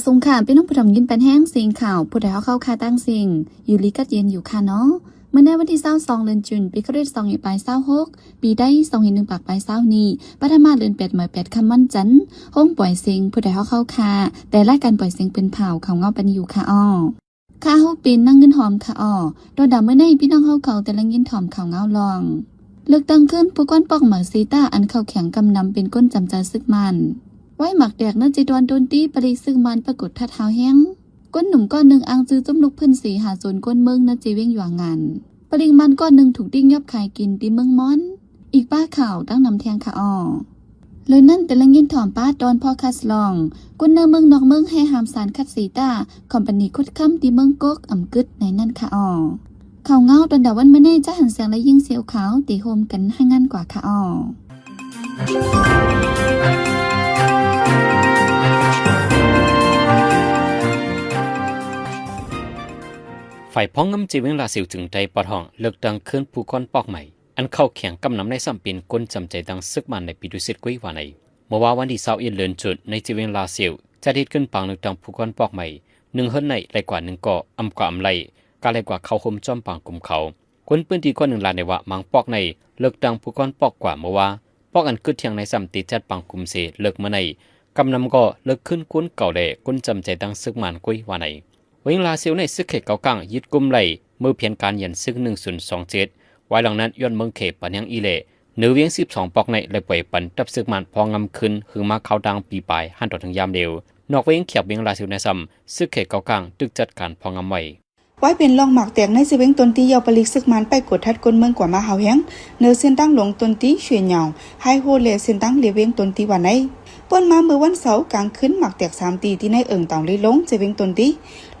สงขลาเป็นน้องผู้ทำยินเป็นแห้งสิงข่าวผู้ใดเข้าคาตั้งสิงอยู่ลีกัดเย็นอยู่ค่ะเนาะเมื่อในวันที่22เดือนจุนปีคริสต์2526ปีได้2.1ปากปลาย20นี้ปัทมาเดือน8หมาย8คำมันจันห้องปล่อยสิงผู้ใดเข้าคาแต่รายการปล่อยสิงเป็นเผาเขาเงาปันอยู่ค่ะอ้อข้าเฮาเป็นนั่งเงินหอมค่ะอ้อโดยดาวเมื่อในพี่น้องเขาแต่ละเงินหอมเขาเงาลองเลือกตั้งขึ้นผู้ก้อนปอกหมาซีต้าอันเข้าแข็งกำนำเป็นก้นจำใจซึกมันไว้หมักแดกนั่นจีดวนโดนตีปริซึ่งมันปรากฏท่าเท้าแห้งก้นหนุ่มก้อนหนึ่งอังจื้อจุ้มลุกพื้นสีหาโซนก้นเมืองนั่นจีเว้งหยวงงานปริมันก้อนหนึ่งถูกดิ้งยับขายกินตีเมืองม้อนอีกป้าข่าวตั้งนำแทงค่ะอ้อเลยนั่นแต่ละเงินถอมป้าดอนพ่อคัสลองก้นเนื้อเมืองนอกเมืองให้หามสารคัดสีตาคอมพานีคุดค่ำตีเมืองก๊กอ่ำกึดในนั่นค่ะอ้อข่าวเงาตอนดาวันเมื่อแน่จะหันแสงและยิ่งเสียวขาวตีโฮมกันให้งั้นกว่าค่ะอ้อฝ่ายพ้องงำจีเวงลาสิวถึงใจปอทองเลือกดังขึ้นผู้ก้อนปอกใหม่อันเข้าแข่งกำนำในสัมปีนก้นจำใจดังซึกมันในปีดุสิตกุ้ยวาในเมื่อวันที่21เดือนจุดในจีเวงลาสิวจะได้ขึ้นปังเลือกดังผู้ก้อนปอกใหม่1เฮิรนในไรกว่า1ก่ออำกว่าอำไรกาไรกว่าเขาห่มจอมปังกลุ่มเขาคนปืนที่ก้อน1ล้านในว่ามังปอกในเลือกดังผู้ก้อนปอกกว่าเมื่อว่าปอกอันกึดเทียงในสัมติจัดปังกลุ่มเสเลิกเมื่อในกำนำก็เลิกขึ้นก้นเก่าแดก้นจำใจดังซึกมันกุ้ยวาในเวงลาเซียวในซึกเขตเกากังยึดกุมไหลมือเพียนการยันซึก1027ไว้หลังนั้นย้อนเมืองเขปันยังอีเล่เนื้อเวียง12ปอกในเลยปล่อยปันตับซึกมันพองำขึ้นหึงมาเขาดังปีปลายหันต่อถึงยามเดียวนอกเวียงเขียบเวียงลาเซียวในซ้ำซึกเขตเกากังตึกจัดการพองำไว้เป็นลองหมากแตกในสิเวงตนตีเยาปลิกซึกมันไปกดทัดก้นเมืองกว่ามาเฮาแฮงเนื้อเส้นตั้งหลงตนตีช่วยเหยาให้โฮเลเส้นตั้งเลียเวงตนตีวันไหนป้นมาเมื่อวันเสาร์กลางคืนหมักแตก3ตีที่ในเอิงตองลีลงจะเวงตนตี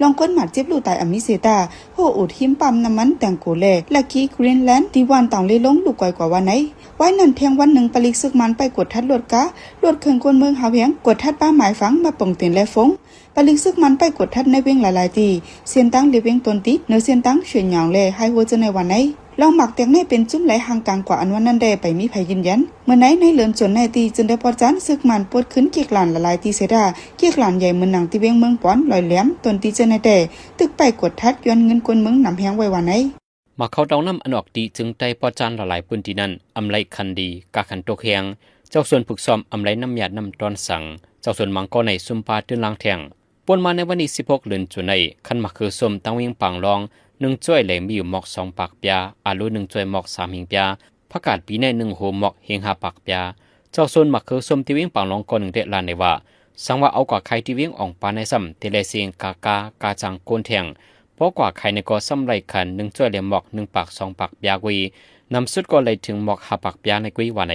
ลองก้นหมัดเจ็บลูตายอมิเซตาโฮอุดหิมปั๊มน้ำมันแตงโกเลและกีกรีนแลนด์ที่วันตองลีลงลูกก่อยกว่าวันไหนไว้นั่นเที่ยงวันหนึ่งปลิกซึกมันไปกดทัดลวดกะลวดเคืองก้นเมืองเฮาแฮงกดทัดป้าหมายฝังมาป่งเตียนและฟงปลิกซึกมันไปกดทัดในเวงหลายๆตีเส้นตั้งเลียเวงตนตีเนื้อเส้นตั้งช่วยเหยาเลให้โฮจะในวันไหนลองหมักแตงในเป็นจุ้มไหลห่างกลางกว่าอันวันนั้นได้ไปมีไผยืนยันเมื่อไหนในเหลือนจนในตีจนได้ปอดจันซึกมันปวดขึ้นเกียกหลานละลายตีเสดาเกียกหลานใหญ่เหมือนหนังตีเวียงเมืองป้อนลอยแหลมตนตีเจนในแต่ตึกไปกดทัดย้อนเงินกวนเมืองนำแหงไว้วันไหนมาเขาเดาน้ำอันออกดีจึงใจปอดจันละลายพื้นที่นั้นอำไลคันดีกาขันโตเคียงเจ้าส่วนฝึกซ้อมอำไลน้ำยาน้ำตอนสั่งเจ้าส่วนมังก็ในซุมปาตื้นลางแทงปนมาในวันที่16เดือนจุในคันมาคือส้มตั้งเวียงปังรอง1จ้วยเหลมมีอยู่หมอก2ปากปยาอาลุ1จ้วยหมอก3หิงปยาผักกาดปีใน1โหหมอกเฮง5ปากปยาเจ้าส่วนมักคือส้มที่เวียงปังรองก่อน1เดลานในว่าสังว่าเอากว่าใครที่เวียงอ่องปานในซ้ำเทเลเซียงกาจังโกนแทงเพราะกว่าใครในก็ซ้ำไรคัน1จ้วยเหลมหมอก1ปาก2ปากปยากุยนำสุดก็เลยถึงหมอก5ปากปยาในกุยว่าใน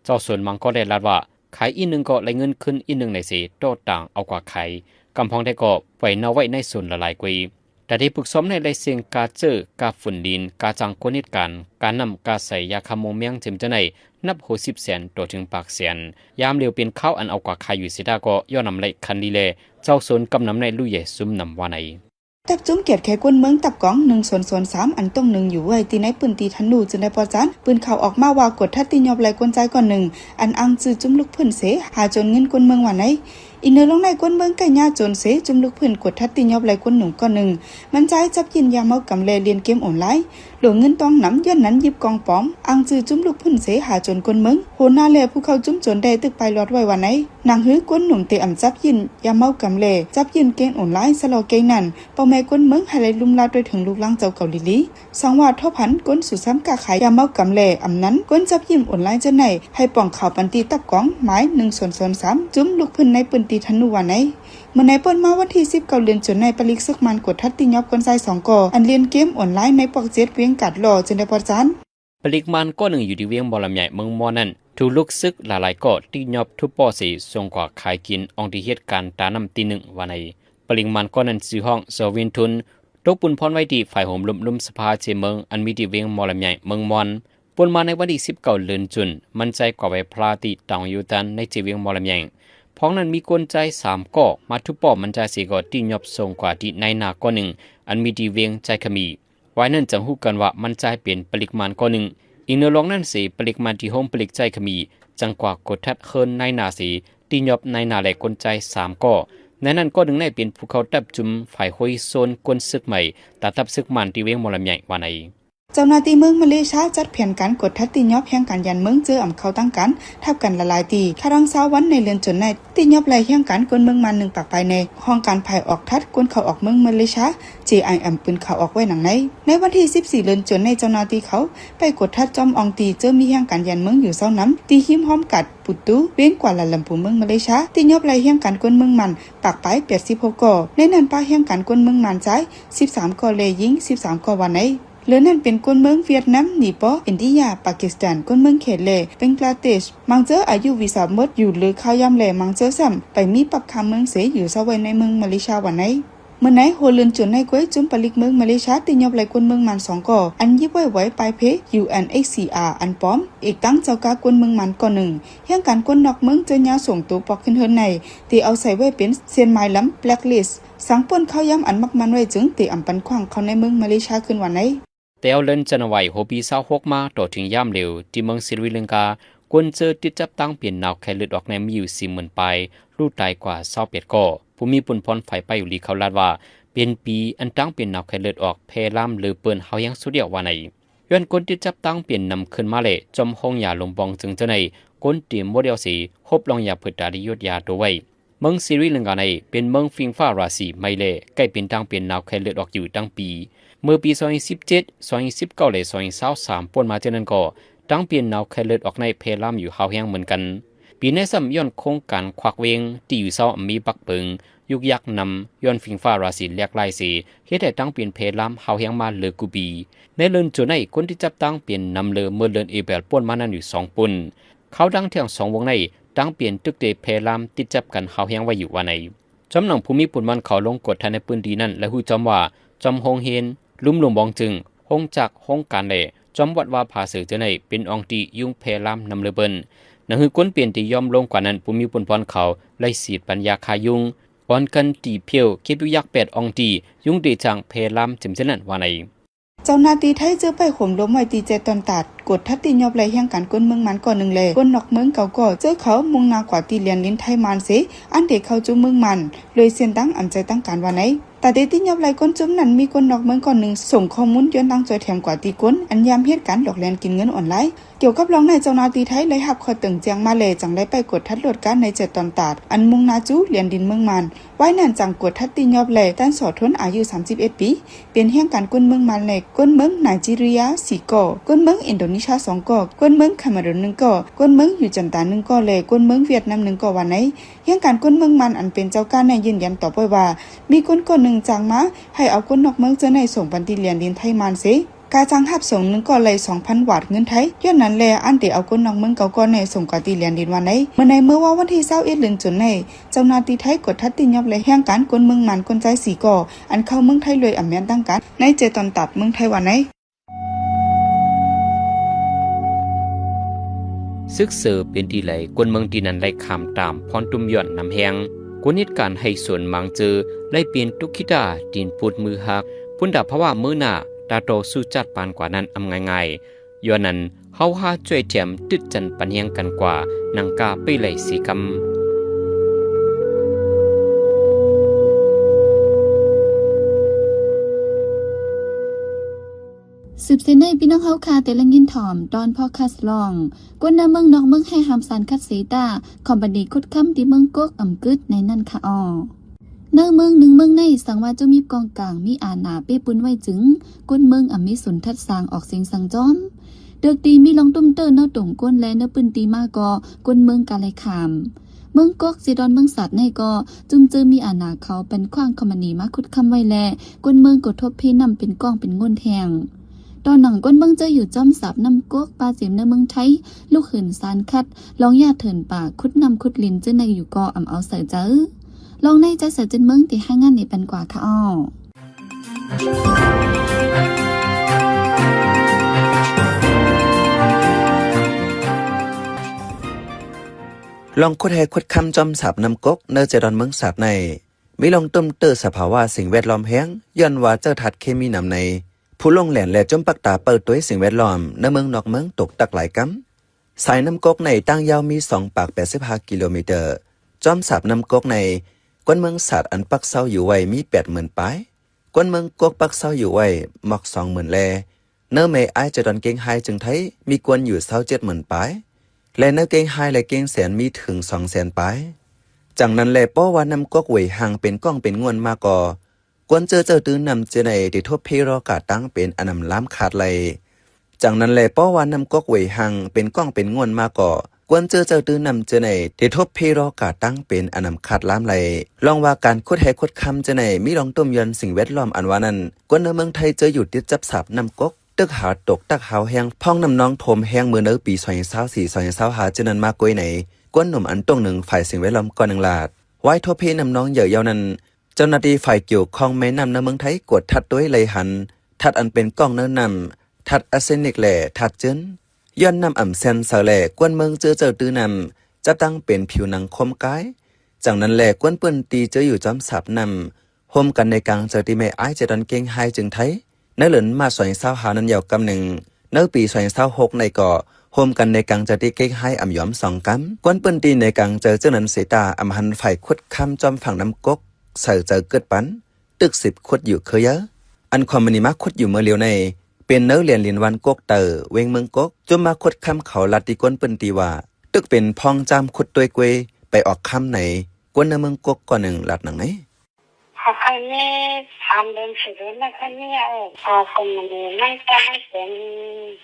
เจ้าส่วนมังก็ได้ลาดว่าขายอี1ก็เลยเงินขึ้นอี1ในสิโตต่างเอากว่าใครกำพองได้ก็ปล่อยเนาไว้ในส่วนละลายกุยแต่ที่ฝึกซ้อมในไลเซียงกาเจอกาฝุ่นดินกาจังโกนิดการนำกาใส่ยาคาโมเมียงจิมจะในนับ60 แสนตัวถึงปากแสนยามเร็วเป็นข้าวอันเอากว่าใครอยู่สิดาก็ย่อนำไหลคันดีเลเจ้าโซนกำนำในลู่ใหญ่ซุ่มนำวาในตักจุ้มเกียรติแขกวนเมืองตับกอง1/3อันต้อง1อยู่ไว้ตีในปืนตีทันนูจนได้ปอจันปืนเข่าออกมาว่ากดทัดตียอบไหลกวนใจก่อน1อันอังจื้อจุ้มลูกพื้นเสหาจนเงินกวนเมืองว่าไหนอินเนอร์ลงในกวนเมืองไก่ย่าโจนเสจุ่มลูกพื้นกดทัดตียอบไหลกวน1ก่อน1มันใจจับยินยาเมากำเลเรียนเกมออนไลน์หลวงเงินต้องนำย้อนนั้นหยิบกองป้อมอังจื้อจุ้มลูกพื้นเสหาจนกวนเมืองโหนาเลผู้เขาจุ้มจนได้ตึกไปรอดไว้ว่าไหนนางหื้อกวนหนุ่มเตะอ่ำจับยินยาเมากำเลจับยินเกมออนไลน์สลอเกงนั่นเป้าแม่กวนเมืองให้ไหลลุ่มลาดโดยถึงลูกล่างเจ้าเก่าลิลีสังวาดทบหันก้นสู่ซ้ำกาขายยาเมากำเลอำนั้นก้นจับยิมออนไลน์จะไหนให้ป่องข่าวปันตีตับกองหมาย1/3จุ้มลูกพื้นในปืนตีทันนูว่าไหนเมื่อในเปิ้นมาวันที่19เดือนจนในปลิกซึกมันกดทัดตียอบกวนไซ2ก่ออันเรียนเกมออนไลน์ในปอกเจ็ดเวียงกัดหล่อจนได้ปอจันปลิกมันก็1อยู่ที่เวียงบอลำใหญ่เมืองมอนั้นถูกลุกซึกหลายๆก็ตียอบทุบปอสีทรงกว่าขายกินองที่เหตุการณ์ตาน้ำตี1ว่าในปลิกมันก็นั้นซื้อห้องเซอร์วินทุนตกปุ่นพรไว้ที่ฝ่ายโหมลุ่มสภาเจเมืองอันมีที่เวียงมอลำใหญ่เมืองมอนปนมาในวันที่19เดือนจุนมันใจกว่าไว้พลาติตองอยู่ตันในเจเวียงมอลำใหญ่พ้องนั้นมีกลใจ3ก่อมาทุบปอมันใจ4ก่อที่ยอบทรงกว่าที่ในนาก็1อันมีที่เวียงใจขมีไว้นั่นจังฮู้กันว่ามันใจเปลี่ยนปลิกมันก็1อีกเนื้อลองนั่นสิปลิกมันที่โฮมปลิกใจขมีจังกว่ากดทัดเคินในนาสีที่ยอบในนาและกลใจ3ก่อ ในนั้นก็หนึ่งในเป็นภูเขาตับจุมฝ่ายห้อยโซนกวนซึกใหม่ตาตับซึกมันที่เวียงมอลำใหญ่ว่าในเจ้าหน้าที่เมืองมาเลเซียจัดแผนการกดทัดตีนยอบแห่งการยันเมืองเจออ่ำเขาตั้งกันทับกันละลายตีคารังเช้าวันในเรือนจนในตีนยอบไหลแห่งการกวนเมืองมัน1ปากไปในห้องการภายออกทัดกวนเขาออกเมืองมาเลเซีย JIM ปืนเขาออกไว้หนังในวันที่14เดือนจนในเจ้าหน้าที่เขาไปกดทัดจอมอองตีเจอมีแห่งการยันเมืองอยู่เช้าน้ำตีหิมห้อมกัดปุตุเว้นกว่าละลำพูเมืองมาเลเซียตีนยอบไหลแห่งการกวนเมืองมันปากไป86ก่อในนั้นป้าแห่งการกวนเมืองมันใจ13ก่อเลยยิง13ก่อวันในเหลือนั่นเป็นคนเมืองเวียดนามนีปออินเดียปากีสถานคนเมืองเขตเลเป็นกลาเทศมังเจออายุวีซ่าหมดอยู่หรือข้าวยำเลมังเจอซ้ำไปมีปักคำเมืองเสอยู่ซะไว้ในเมืองมาเลเซียวันไหนเมื่อไหนโฮเลือนจนในก้วยจุ่มปลิกเมืองมาเลเซียติยอบไหลคนเมืองมัน2ก่ออันยิบไว้ปลายเพ UNHCR อันป้อมอีกตั้งเจ้ากากวนเมืองมันก่อหนึ่งเฮียงการกวนนอกเมืองเจอยาส่งตัวปอกขึ้นเฮินในที่เอาใส่ไว้เป็นเซียนไม้ล้ำแบล็คลิสต์สังป่นข้าวยำอันมักมันไว้จึงตีอำปันขวางเขาในเมืองมาเลเซียขึ้นวันไหนแต่เอาเลินจันไว้โฮปี26มาต่อถึงย่ำเร็วที่เมืองศรีลังกากวนเจอติดจับตั้งเปลี่ยนนาวไข้เลือดออกในมีอยู่ 40,000 ปลายรูดตายกว่า28ก่อผู้มีปุ่นพรไฟไปอยู่ลีเขาลาดว่าเป็นปีอันตั้งเปลี่ยนนาวไข้เลือดออกแพร่ล่ำหรือเปิ้นเฮายังสุดเดียวว่าไหนย้อนกวนติดจับตั้งเปลี่ยนนำขึ้นมาเลยจอมห้องยาลงบองจึงจะในกวนเตรียมโมเดลสีฮบลองยาเพิดดาดิยุทธยาตัวไว้เมืองศรีลังกาในเป็นเมืองฟิงฟ้าราศีไม่เล่ใกล้เป็นตั้งเปลี่ยนนาวไข้เลือดออกอยู่ตั้งปีเมื่อปี2017 2019และ2023ป่วนมาเจนั้นก็ตั้งเปลี่ยนนาวไข้เลือดออกในเพลามอยู่เฮาแห้งเหมือนกันปีในซ้ำย้อนโครงการควักเวงที่อยู่เศร้ามีปักเปิงยุกยักนำย้อนฟิงฟ้าราศีแลกลายสีเฮ็ดให้ตั้งเปลี่ยนเพลามเฮาแห้งมาเลอกูบีในเลินจนในคนที่จับตั้งเปลี่ยนนำเลอเมื่อเลินเอเบลป่วนมานั้นอยู่2ปุ่นเขาดังเที่ยง2วงในตั้งเปลี่ยนตึกเตเพลามติดจับกันเฮาแห้งไว้อยู่ว่าในจำหนังภูมิปุ่นมันเขาลงกดทันในปืนดีนั่นและฮู้จำว่าจำฮงเฮนลุ่มหลวงบองจึงห้องจากห้องการเล่จอมวัดว่าผาเสือเจในเป็นองตียุ่งเพลามนำเลเบินนั่นคือก้นเปลี่ยนตียอมลงกว่านั้นภูมิปนพรเขาไล่สีดปัญญาคายุงอ่อนกันตีเพียวคิดวิยัก8องตียุ่งเดจังเพลามจิมเจนันว่าในเจ้าหน้าที่ไทยเจอไปข่มล้มไว้ตีเจตอนตัดกดทัดตียอบไหลแห่งการกวนเมืองมันก่อนหนึ่งเลยกวนนอกเมืองเก่าก่อเจอเขามุงนากว่าตีเลียนลิ้นไทยมันเสอันเด็กเขาจุ่มเมืองมันเลยเสียนตั้งอำใจตั้งการว่าไหนแต่เดติยอบไหลก้นจุ่มนั้นมีคนนอกเมืองก่อนหนึ่งส่งข้อมูลย้อนตั้งจอยแถมกว่าตีก้นอันยามเหตุการณ์หลอกแลนกินเงินออนไลน์เกี่ยวกับรองในเจ้าหน้าที่ไทยเลยหับคอตึงเจียงมาเลยจังได้ไปกดทัดโหลดการในเจตอนตัดอันมุงนาจูเลียนดินเมืองมันไว้นั่นจังกดทัดตียอบไหลด้านสอทนอายุ31ปีเป็นแห่งการกวนเมืองมันเลยกวนเมืองไนจีเรีย4ก่อกวนเมืองอินโดนีเซีย2ก่อกวนเมืองแคนาดา1ก่อกวนเมืองอยู่จันตา1ก่อเลยกวนเมืองเวียดนาม1ก่อวันไหนแห่งการกวนเมืองมันอันเป็นเจ้าการในยืนยันต่อไปว่ามีคนก่อหนึ่งจางมาให้เอาคนนอกเมืองเจอในส่งบันทีเลียนดินไทยมันเสกาจังหับส่งนึงก็เลย 2,000 บาทเงินไทยย้อนนั้นแลอันเดเอาคนนอกเมืองเก่าก่อนในส่งกาตีเลียนดินวันไหนเมื่อว่าวันที่21เดือนตุลาคมเจ้าหน้าที่ไทยกดทัดติยอบและแห่งการกวนเมืองมันคนใจ4ก่ออันเข้าเมืองไทยเลยอำแม่นตั้งกันในเจตอนตัดเมืองไทยวันไหนซึกเสือเป็นที่ไหลกวนเมืองที่นั้นไล่คำตามพรตุมย่อนนำแหงกวนเหตุการณ์ให้ส่วนมังเจอไล่เปลี่ยนตุกิดาดินปูดมือหักพุ่นดาเพราะว่ามือหน้าตาโตสู้จัดปานกว่านั้นอำง่ายๆย้อนนั้นเฮาหาช่วยแถมตึดจันปันเฮียงกันกว่านังกาไปไหลสีกำสืบเส้นในพี่น้องเฮาคาแต่ละยินถ่อมตอนพ่อคัสลองกวนน้ำเมืองนอกเมืองให้หามสารคัดสีตาคอมบันดีคุดค่ำที่เมืองกกอ่ำกึดในนั่นค่ะอ้อเนื้อเมืองหนึ่งเมืองในสังว่าจะมีกองกลางมีอาณาเป้ปุ้นไว้จึงกวนเมืองอ่ำมีสุนทัดสางออกเสียงสังจอมเดือกตีมีลองตุ้มเตอร์เนื้อตงก้นและเนื้อปืนตีมากอกวนเมืองกาไลขามเมืองกกซีดอนเมืองสัตว์ในก็จุมเจอมีอาณาเขาเป็นขว้างคอมบันดีมาคุดค่ำไว้แลกวนเมืองกดทบเพนำเป็นกองเป็นง่นแทงตอนหนังก้นเมืองเจออยู่จอมสับน้ำกกปลาเสียมในเมืองไทยลูกหืนสารคัดลองญาเถินป่าคุดนำคุดลินเจอในอยู่กออ่ำเอาเสือเจอลองในใจเสือจนเมืองที่ให้งานในปันกว่าค่ะอ้อลองคุดให้คุดคำจอมสับน้ำกกเนเจดอนเมืองสับในมีลองต้มเตอร์สภาวะสิ่งแวดล้อมแห้งย้อนว่าเจ้าทัดเคมีนำในผู้ลงแหลนและจมปักตาเปิดตัวสิ่งแวดล้อมในเมืองนอกเมืองตกตักหลายกำสายน้ำกกในตั้งยาวมี2 ปาก85 กิโลเมตรจอมสับน้ำกกใน กวนเมืองศาสตร์อันปักเศร้าอยู่ไว้มี80,000ปลายกวนเมืองกวกปักเศร้าอยู่ไว้หมอก20,000แลเนื้อเมไอจะดอนเก่งไฮจึงไทยมีกวนอยู่27,000ปลายและเนื้อเก่งไฮและเก่งแสนมีถึง200,000ปลายจังนั้นแลป้อว่านำกวกเวยห่างเป็นก้องเป็นงวนมาก่อกวนเจอตื้อนำเจในที่ทบเพรอกาตั้งเป็นอนำล้ำขาดไหลจังนั้นแลป้อว่านำกวกเวยห่างเป็นก้องเป็นงวนมาก่อกวนเจอตื้อนำเจในที่ทบเพรอกาตั้งเป็นอนำขาดล้ำไหลลองว่าการคุดแหคุดคำเจในมีลองต้มยนสิ่งแวดล้อมอันว่านั้นกวนในเมืองไทยเจออยู่ติดจับสับนำกกตึกหาตกตักหาวแห้งพ่องนำน้องโถมแห้งเมื่อเนื้อปี2024-2025จะนั้นมากกว่าไหนกวนหนุ่มอันตรงหนึ่งฝ่ายสิ่งแวดล้อมก่อนหนึ่งลาดไว้ทบเพนำน้องเหยื่อเยาวนั้นเจ้าหน้าที่ฝ่ายเกี่ยวข้องแม่นำในเมืองไทยกดทัดด้วยเลยหันทัดอันเป็นกล้องเนื้อนำทัดอาร์เซนิกแหล่ทัดเจิ้นย้อนนำอ่ำเซนเสาแหล่กวนเมืองเจอตื้อนำจะตั้งเป็นผิวหนังคมกายจากนั้นแหล่กวนเปิ้นตีเจออยู่จอมสับนำโฮมกันในกลางเจอที่ไม่อ้ายจะดอนเก่งไฮจึงไทยในเหลินมา2025นั้นยาวกำหนึ่งในปี2026ในก่อโฮมกันในกลางเจอที่เก่งไฮอ่ำย้อม2กำกวนเปิ้นตีในกลางเจอเจ้านั้นเสตาอ่ำหันฝ่ายคุดคำจอมฝั่งน้ำกกใส่เจอเกิดปันตึก10คุดอยู่เคยเยอะอันความมณีมาคุดอยู่เมื่อเลียวในเป็นเนื้อเรียนวันกกเตอเวงเมืองกกจนมาคุดคำเขาลัดที่กวนเปิ้นตีว่าตึกเป็นพองจามคุดตัวเกวไปออกคำไหนกวนในเมืองกกก่อนหนึ่งลัดหนังไหนคนนี้ทำเป็นสิ่งนั้นคนนี้คนนี้ไม่จะไม่เป็น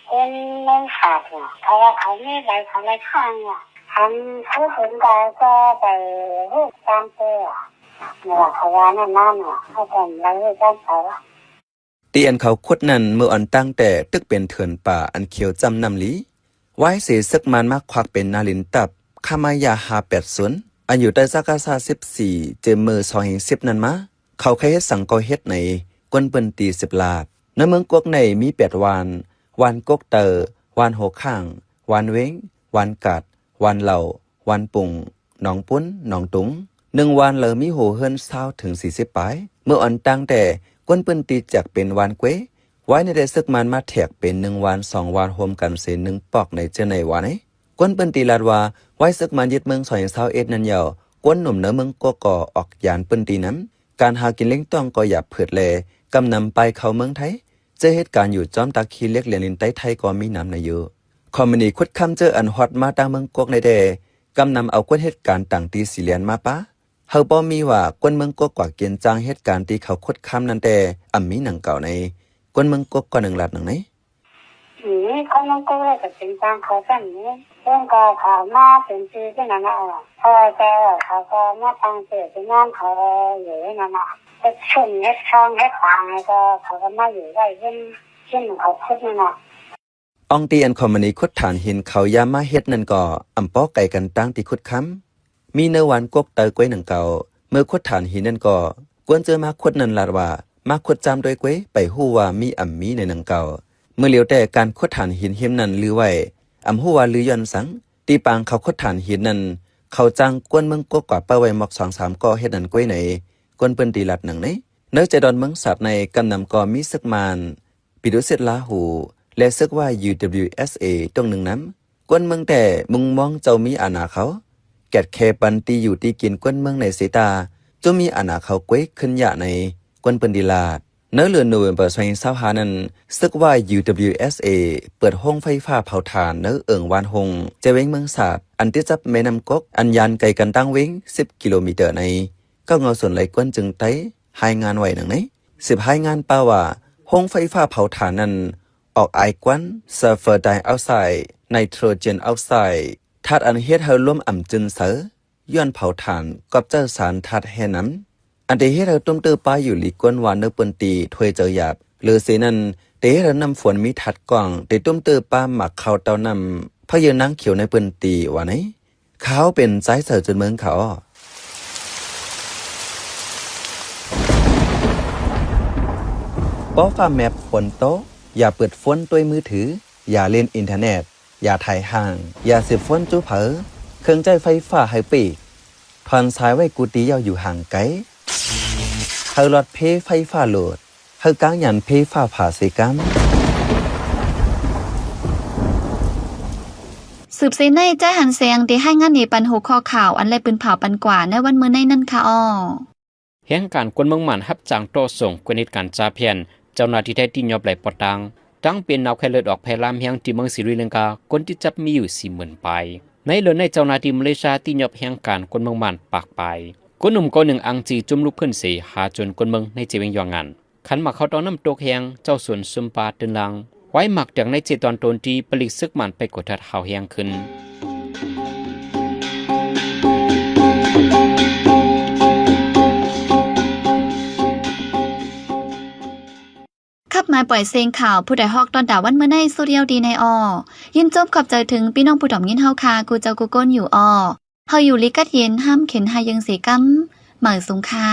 คนน้องขาดอ่ะเพราะว่าเขาไม่ไรเขาไรข้างอ่ะทำผู้คนใดก็ไปรูปตามตัวเนี่ยเขาว่านั่นนั่นอ่ะเขาผมไรก็เขาตีอันเขาคุดนั้นเมื่ออันตั้งแต่ตึกเป็นเถื่อนป่าอันเขียวจำนำลีไว้เสียซึกมันมากควักเป็นนาลินตับขามายา580อันอยู่ใต้ซักษา14เจมือ210นั้นมาเขาเคยเฮ็ดสังกอเฮ็ดในกวนเปิ้นตี10ลาดในเมืองกกในมี8วานกกเตอวานโหข้างวานเว้งวานกัดวานเหล่าวานปุ่งหนองปุ้นหนองตุง1วานเลยมีโหเฮิรน20ถึง40ปลายเมื่ออันตั้งแต่กวนเปิ้นตีจากเป็นวานเกวไว้ในได้ซึกมันมาแทกเป็น1วาน2วานรวมกันเส1ปอกในเจาในวานนี้กวนเปิ้นตีลาดว่าไว้ซึกมันยึดเมือง2021นั้นยาวกวนหนุ่มเนื้อเมืองกกออกยานเปิ้นตีนั้นการหากินเล้งต้องก็อย่าเผือดแลกำนำไปเข้าเมืองไทยเจอเหตุการณ์อยู่จอมตาคีเล็กเลียนลินไต้ไทยก็มีน้ำในเยอะคอมมินีคุดคำเจออันฮอตมาตางเมืองกกในแดกำนำเอากวนเหตุการณ์ต่างตีสีเลียนมาปะเฮาบ่มีว่ากวนเมืองกกกว่าเกียนจางเหตุการณ์ที่เขาคุดคำนั้นแต่อ่ำมีหนังเก่าในกวนเมืองกกก็หนึ่งหลัดหนังไหนเขาต้องกู้เลยกับเป็นจางเขาแบบนี้เรื่องการข่าวมาเป็นปีที่นั่นอ่ะพอจะเขาก็มาตั้งเสียที่นั่นเขาอยู่นั่นอ่ะเฮ็ดชุ่มเฮ็ดช่องเฮ็ดฟางก็เขาก็มาอยู่ได้เช่นเขาคุดนั่นอ่ะองตีอันคอมมานีคุดฐานหินเขายามาเฮ็ดนั่นก็อำป้อไก่กันตั้งที่คุดค้ำมีเนื้อหวานกกเตยกล้วยหนังเก่าเมื่อคุดฐานหินนั่นก็กวนเจอมาคุดนั่นลาดว่ามาคุดจามโดยกล้วยไปฮู้ว่ามีอ่ำมีในหนังเก่าเมื่อเลียวแต่การคุดฐานหินเฮียมนั้นลือไว้อำฮู้ว่าลือย้อนสังตีปางเขาคุดฐานหินนั้นเขาจังกวนเมืองกกกว่าเป้าไว้หมอก 2-3 ก็เฮ็ดนั่นกล้วยไหนกวนเปิ้นตีลัดหนังไหนเนื้อใจดอนเมืองสับในกำนำก็มีซึกมานปิดุเสตลาหูและซึกว่า UWSA ตรงหนึ่งน้ำกวนเมืองแต่มุงมองเจ้ามีอาณาเขาแกดแคปันตีอยู่ตีกินกวนเมืองในเสตาจนมีอาณาเขากล้วยขึ้นยะในกวนเปิ้นดีลาดเนื้อเลือนโนเวมเบอร์2025นั้นซึกว่า UWSA เปิดห้องไฟฟ้าเผาถ่านเนื้อเอิงวานหงเจเวงเมืองสาบอันที่จับแม่น้ำกกอันยานไกลกันตั้งเวง10กิโลเมตรในก็เงาส่วนไหลกวนจึงไต้หายงานไว้หนังไหน10หายงานเป้าว่าห้องไฟฟ้าเผาถ่านนั้นออกไอกวนซัลเฟอร์ไดออกไซด์ไนโตรเจนออกไซด์ธาตุอันเฮ็ดให้ร่วมอ่ำจึนเสอย้อนเผาถ่านกับเจ้าสารธาตุแห่น้ำอันที่เฮ็ดให้ต้มเตอปลาอยู่หลีกวนวานเนื้อเปิ้นตีถ้วยเจอหยาบหรือเสนั้นเตะให้นำฝนมีถัดกว่างเตต้มเตอปลาหมักข้าวเต้านำพะเยนางเขียวในเปิ้นตีว่าไหนเขาเป็นใจเสือจนเมืองเขาป้อฟ้าแมปฝนโตอย่าเปิดฝนด้วยมือถืออย่าเล่นอินเทอร์เน็ตอย่าถ่ายห่างอย่าสืบฝนจู้เผอเครื่องใจไฟฟ้าให้ปีกผ่อนสายไว้กุฏิยาวอยู่ห่างไกลเฮาหลอดเพไฟฟ้าโหลดเฮากางยันเพฟ้าผ่าเสกัม สืบเสในแจ้หันเสียงที่ให้งานนี้ปันหัวข้อข่าวอันไรปืนเผาปันกว่าในวันมื้อในนั่นค่ะอ้อแห่งการกวนเมืองหมันฮับจางโตส่งกวนเหตุการณ์จาเพียนเจ้าหน้าที่แท้ที่ยอบไหลปอตังตั้งเป็นนาวไข้เลือดออกแพร่ลามแห่งที่เมืองศรีลังกาคนที่จับมีอยู่ 40,000 ไปในเหลือในเจ้าหน้าที่มาเลเซียที่ยอบแห่งการกวนเมืองหมันปากไปคนหนุ่มคนหนึ่งอังจีจุ่มลูกเพื่อนเสหาจนกวนเมืองในเจวิงยองงานขันมาเข้าตอนน้ำตกแหงเจ้าสวนซุมปาตึนลังไว้หมักดังในเจตอนตนที่ผลิตซึกมันไปกดทัดเฮาแหงขึ้นขับมาปล่อยเสียงข่าวผู้ใดฮอกตอนด่าวันเมื่อในสุเรียวดีในยินจบขอบใจถึงพี่น้องผู้ดอมยินเฮาคากูเจ้ากูก้นอยู่เฮาอยู่ลิกัดเย็นห้ามเข็นหายังเสกัมเหมือสงค่า